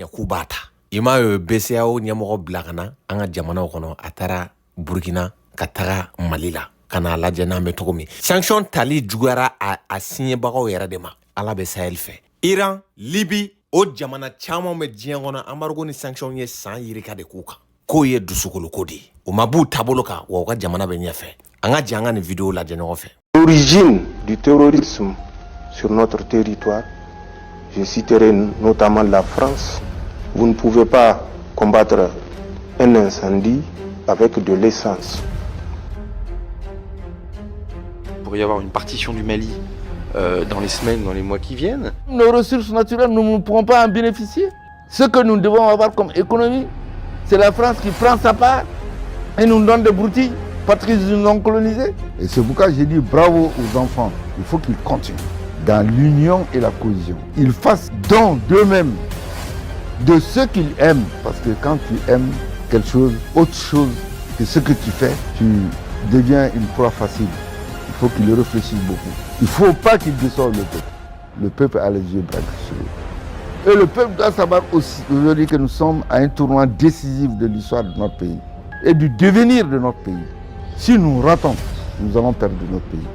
Yakubata. Ima BCAO nyamoko blakana anga jamana kono atara Burkina katara Malila kana lajena metokomi. Sanction tali jugara a signé bagaw yera dema. Ala be Sahel fe. Iran, Libye, o jamana chama me diɲɛ kɔnɔ embargo ni sanction ye san yirika de kuka. Ko ye dusukolo ko di. O mabu tabolo ka wa ka jamana be ɲɛfɛ. Anga janga ni vidéo la jɛɲɔgɔn fɛ. L'origine du terrorisme sur notre territoire, je citerai notamment la France. Vous ne pouvez pas combattre un incendie avec de l'essence. Il pourrait y avoir une partition du Mali dans les semaines, dans les mois qui viennent. Nos ressources naturelles, nous ne pourrons pas en bénéficier. Ce que nous devons avoir comme économie, c'est la France qui prend sa part et nous donne des broutilles parce qu'ils nous ont colonisés. Et c'est pourquoi j'ai dit bravo aux enfants. Il faut qu'ils continuent dans l'union et la cohésion. Ils fassent don d'eux-mêmes, de ce qu'ils aiment. Parce que quand tu aimes quelque chose, autre chose que ce que tu fais, tu deviens une proie facile. Il faut qu'ils réfléchissent beaucoup. Il ne faut pas qu'ils descendent le peuple. Le peuple a les yeux braqués sur eux. Et le peuple doit savoir aussi aujourd'hui que nous sommes à un tournant décisif de l'histoire de notre pays et du devenir de notre pays. Si nous ratons, nous allons perdre notre pays.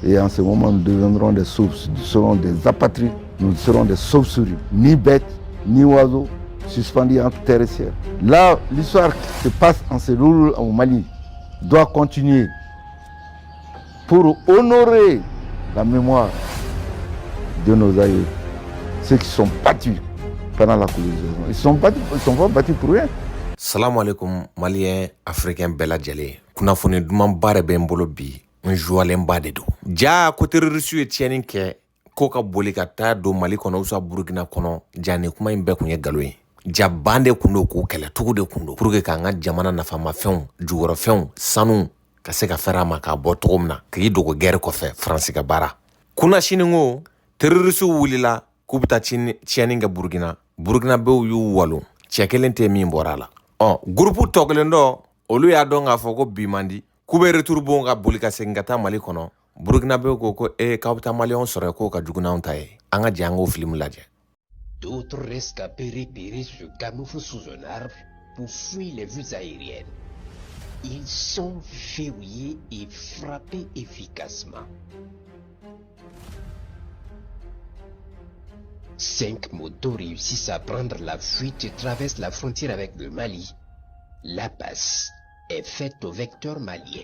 Et en ce moment, nous deviendrons des sauves, nous serons des apatrides, nous serons des sauves-souris, ni bêtes, ni oiseaux, suspendus entre terre et ciel. Là, l'histoire qui se passe en ce déroule au Mali doit continuer pour honorer la mémoire de nos aïeux, ceux qui sont battus pendant la colonisation. Ils sont pas battus pour rien. Salam alaikum malien africain bela jale. Kunafoni duman bare be mbolo bi. Njoalen ba de do. Ja ko terroristu e tianin ke ko ka boli ka ta do Mali kono usa Burkina kono jani kuma imbe kunye galoyi. Ja bande kundo ko kele tugu de kundo pour que ka nga jamana nafa ma fɛnw jugoro fɛnw sanu ka se ka fɛrɛ ma ka bɔ togo min na k'i dogo guerre kɔfɛ France ka baara. Kuna siningo terroristu wulila k'u bɛ taa tiɲɛni kɛ Burkina bew y'u walo cɛ kelen tɛ min bɔra la. Groupe tɔ kelen dɔ olu y'a dɔn k'a fɔ ko bi man di k'u bɛ retour bon ka boli ka segin ka taa Mali kɔnɔ. Burkina bew ko k'aw bɛ taa maliyɛnw sɔrɔ k'o ka jugu n'anw ta ye. An ka jɛ an k'o film lajɛ. D'autres rescapés repérés se camouflent sous un arbre pour fuir les vues aériennes. Ils sont verrouillés et frappés efficacement. 5 motos réussissent à prendre la fuite et traversent la frontière avec le Mali. La passe est faite au vecteur malien.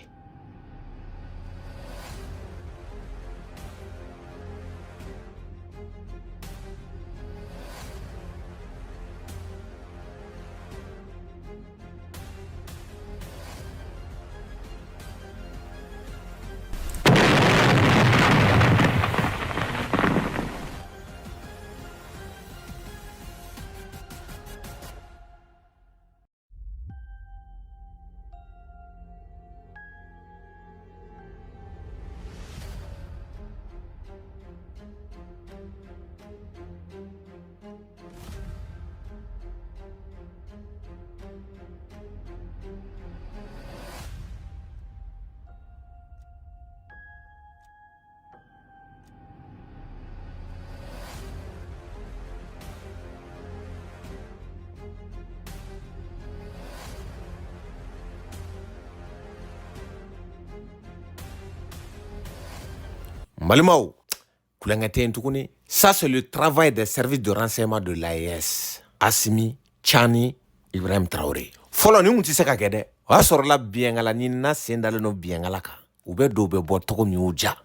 Malimao, ça c'est le travail des services de renseignement de l'AES. Assimi, Chani, Ibrahim Traoré. Follow nous ti seka gede. Wa sorla biengala ni na sendale no biengala ka. Ube do be bo toko mi uja.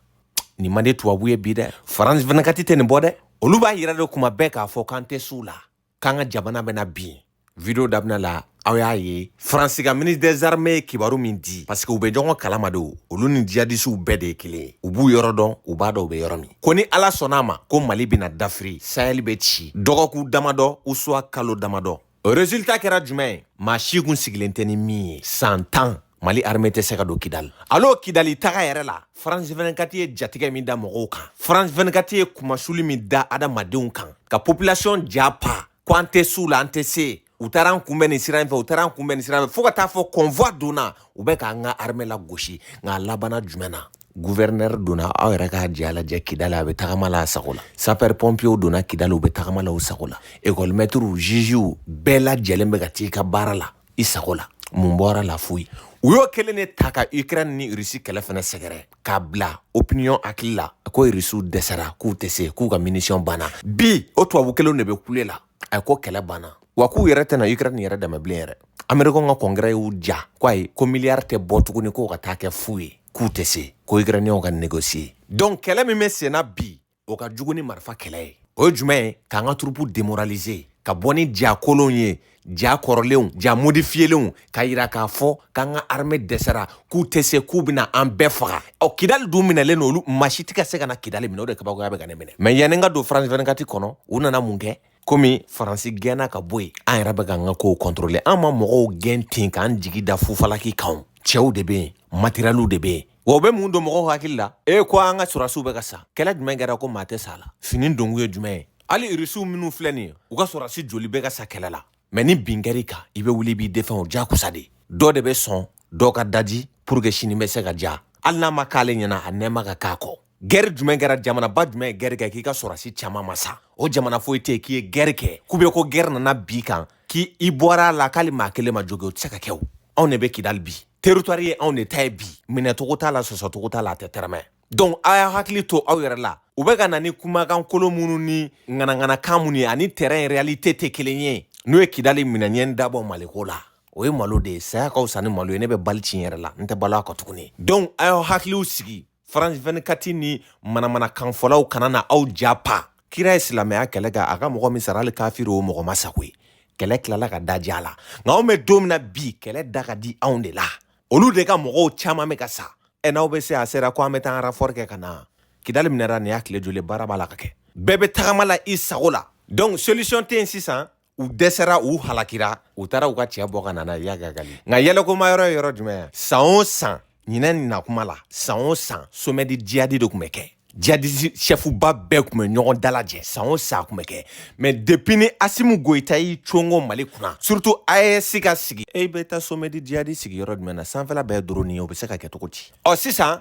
Ni mande tuwabuye bide. France 24 te ne bode. Oluba yira do kuma beka fo kante sula. Kanga jabana bena bi. Video dabna la awaye France ga ministre des armées kibaru min di parce que ube jongo kalamado olu ni jihadisu bede kile ubu yorodon ubado ube yoromi koni ala sonama ko Mali bina dafri Sahel be ci dogoku damado uswa kalo damado résultat kera jumɛn ma shigun sigilenteni mi 100 ans Mali armée te seka do Kidal alo Kidali taga yɛrɛ la France 24 ye jatigɛ min da mɔgɔw kan France 24 ye kumasuli min da adamadenw kan ka population japa kwante sula ante se utaran kunbɛ ni sira in fɛ utaran kunbɛ ni sira fɛ fo ka taa fɔ convoi donna u bɛ ka an ka armée la gosi nka labana jumɛn na gouverneur donna aw yɛrɛ ka jala jɛ Kidali a bɛ tagama la a sago la sapeur pompier donna Kidali u bɛ tagama la u sago la école maître juge bɛɛ lajɛlen bɛ ka t'i ka baara la i sago la mun bɔra la foyi u y'o kelen de ta ka Ukraine ni Russie kɛlɛ fɛnɛ sɛgɛrɛ k'a bila opinion hakili la ko Russiw dɛsɛra k'u tɛ se k'u ka munition banna bi o tubabu kelenw de bɛ kule la a ko kɛlɛ banna wa k'u yɛrɛ tɛna Ukraine yɛrɛ dɛmɛ bilen yɛrɛ Américains ka congrès y'u ja ko ayi ko milliard tɛ bɔ tuguni k'o ka taa kɛ fu ye k'u tɛ se ko Ukrainiens ka négocier donc kɛlɛ min bɛ senna bi o ka jugu ni marifa kɛlɛ ye o ye jumɛn ye k'an ka troupe démoraliser ka bɔ ni ja kolonw ye ja kɔrɔlenw ja modifielenw ka yira k'a fɔ k'an ka armée dɛsɛra k'u tɛ se k'u bɛna an bɛɛ faga Kidali dun minɛlen olu maa si tɛ ka se ka na Kidali minɛ o de kabakoya bɛ ka ne minɛ mais yanni n ka don France 24 kɔnɔ u nana mun kɛ komi Faransi gɛnna ka bɔ yen an yɛrɛ bɛ k'an ka kow contrôler an ma mɔgɔw gɛn ten k'an jigi da fufalaki kan cɛw de bɛ yen matériels de bɛ yen wa u bɛ mun don mɔgɔw hakili la ko an ka sɔrɔsiw bɛ ka sa kɛlɛ jumɛn kɛra ko maa tɛ sa la fini dongu ye jumɛn ye hali Russiw minnu filɛ nin ye u ka sɔrɔsi joli bɛ ka sa kɛlɛ la mais ni bin kɛr'i kan i bɛ wuli i b'i défend o diyagosa de dɔ de bɛ sɔn dɔ ka daji pour que sini bɛ se ka ja hali n'a ma k'ale ɲɛna a nɛɛma ka k'a kɔ guerre jumɛn kɛra jamanaba jumɛn ye guerre kɛ k'i ka sɔrɔsi caman ma sa o jamana foyi tɛ yen k'i ye guerre kɛ k'u bɛ ko guerre nana bi kan k'i bɔra a la k'ale maa kelen ma joge o tɛ se ka kɛ o anw de bɛ Kidali bi territoire ye anw de ta ye bi minɛcogo t'a la sɔsɔcogo t'a la a tɛ tɛrɛmɛ donc a y'a hakili to aw yɛrɛ la u bɛ ka na ni kumakan kolon minnu ni ŋanaŋanakan minnu ye ani terrain réalité tɛ kelen ye n'o ye Kidali minɛ ɲɛ dabɔ maliko la o ye malo de ye saya ka fisa ni malo ye ne bɛ bali ci n yɛrɛ la n tɛ balo a kɔ tuguni donc a y'aw hakiliw sigi France 24 ni manamanakanfɔlaw kana na aw ja pa kira ye silamɛya kɛlɛ kɛ a ka mɔgɔ min sara hali kafiri o mɔgɔ ma sago ye kɛlɛ tilala ka da ja la nka anw bɛ don min na bi kɛlɛ da ka di anw de la olu de ka mɔgɔw caman bɛ ka sa n'aw bɛ se a sera ko an bɛ taa rapport kɛ ka na Kidali minɛra nin y'a tile joli baara b'a la ka kɛ bɛɛ bɛ tagama la i sago la donc solution tɛ yen sisan u dɛsɛra u halakira u taara u ka cɛ bɔ ka na n'a ye yagagali nka yɛlɛkoma yɔrɔ ye yɔrɔ jumɛn ye san o san ɲinɛ nin na kuma la san o san sommet de djihadi de tun bɛ kɛ djihadiste chefba bɛɛ tun bɛ ɲɔgɔn dalajɛ san o san tun bɛ kɛ mais depuis ni Asimu Goyita y'i congo Mali kunna surtout AES ka sigi bɛ taa sommet de djihadi sigi yɔrɔ jumɛn na sanfɛla bɛɛ drone ye o bɛ se ka kɛ cogo di sisan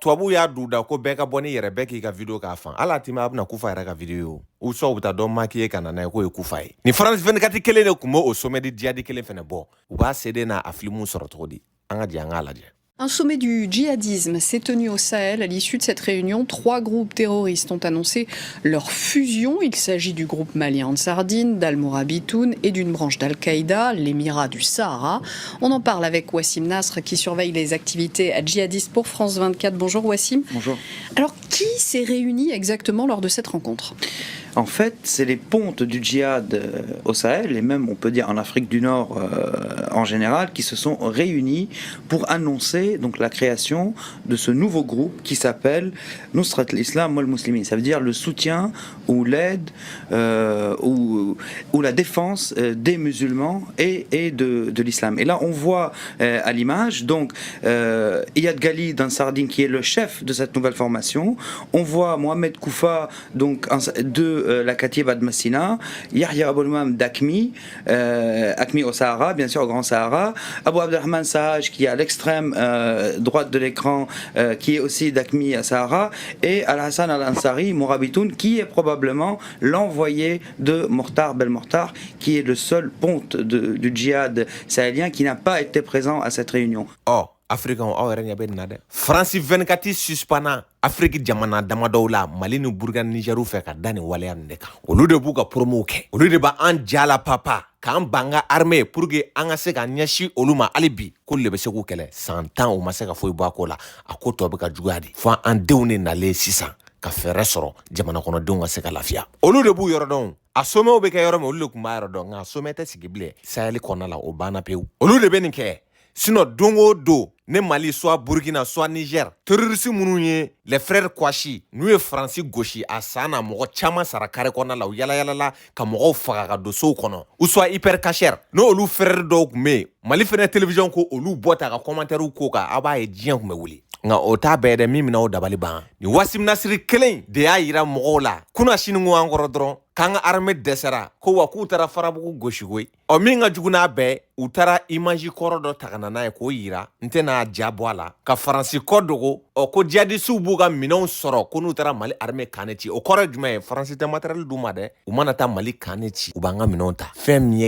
tubabuw y'a du da ko bɛɛ ka bɔ ni yɛrɛ bɛɛ k'i ka video k'a fan ala t'i ma a bɛna Kufa yɛrɛ ka video u sɔn u bɛ taa dɔ maquiller ka na n'a ye k'o ye Kufa ye ni France 24 kelen de tun b'o sommet de djihadi kelen fɛnɛ bɔ u b'a CD n'a a film sɔrɔ cogo di an ka jɛ an k'a lajɛ. Un sommet du djihadisme s'est tenu au Sahel. À l'issue de cette réunion, 3 groupes terroristes ont annoncé leur fusion. Il s'agit du groupe malien Ansardine, d'Al-Mourabitoun et d'une branche d'Al-Qaïda, l'Émirat du Sahara. On en parle avec Wassim Nasr qui surveille les activités djihadistes pour France 24. Bonjour Wassim. Bonjour. Alors, qui s'est réuni exactement lors de cette rencontre ? En fait, c'est les pontes du djihad au Sahel, et même on peut dire en Afrique du Nord en général, qui se sont réunis pour annoncer donc la création de ce nouveau groupe qui s'appelle Nusrat al-Islam wal-Muslimin. Ça veut dire le soutien ou l'aide ou la défense des musulmans et de l'islam. Et là, on voit à l'image donc Iyad Ghali d'Ansardine qui est le chef de cette nouvelle formation. On voit Mohamed Koufa donc de la Katiba de Massina, Yahya Aboulmam d'Akmi, Akmi au Sahara, bien sûr au Grand Sahara, Abou Abdelrahman Sahaj qui est à l'extrême droite de l'écran, qui est aussi d'Akmi à Sahara, et Al-Hassan Al-Ansari, Mourabitoun, qui est probablement l'envoyé de Mortar Belmokhtar, qui est le seul ponte du djihad sahélien qui n'a pas été présent à cette réunion. Africain aw yɛrɛ ɲɛ bɛ nin na dɛ France 24 suspana Afrique jamana damadɔw la Mali ni Burkina Niger fɛ ka da nin waleya nin de kan olu de b'u ka promo kɛ olu de b'an jala papa k'an banga armée pour que an ka se ka ɲɛsi olu ma hali bi k'olu de bɛ se k'u kɛlɛ san 10 o ma se ka foyi bɔ a ko la a ko tɔ bɛ ka juguya de fo an denw de nalen sisan ka fɛɛrɛ sɔrɔ jamana kɔnɔdenw ka se ka lafiya olu de b'u yɔrɔ dɔn a sommet bɛ kɛ yɔrɔ min olu de tun b'a yɔrɔ dɔn nka sommet tɛ sigi bilen Sahel kɔnɔna la o banna pewu olu de bɛ nin kɛ sinon don o don ne Mali soit Burkina soit Niger terroriste minnu ye les frères Kouachi n'u ye Faransi gosi a san na mɔgɔ caman sara kare kɔnɔna la u yalayalala ka mɔgɔw faga ka don sow kɔnɔ ou soit hyper cacher n'olu frères dɔw tun bɛ yen Mali fɛnɛ télévision ko olu bɔ ta ka commentaire ko kan a b'a ye diɲɛ tun bɛ wuli nga o t'a bɛɛ dɛ min mina o dabali ban ni Wasim Nasiri kelen de y'a yira mɔgɔw la kuna sini ngo an kɔrɔ dɔrɔn k'an ka armée dɛsɛra ko wa k'u taara farabugu gosi koyi ɔ min ka jugu n'a bɛɛ u taara image kɔrɔ dɔ ta ka na n'a ye k'o yira n tɛna ja bɔ a la ka Faransi kɔ dogo ɔ ko djihadistes b'u ka minɛnw sɔrɔ ko n'u taara Mali armée kan ci o kɔrɔ jumɛn ye Faransi tɛ matériel d'u ma dɛ u mana taa Mali kan ci u b'an ka minɛnw ta fɛn min ye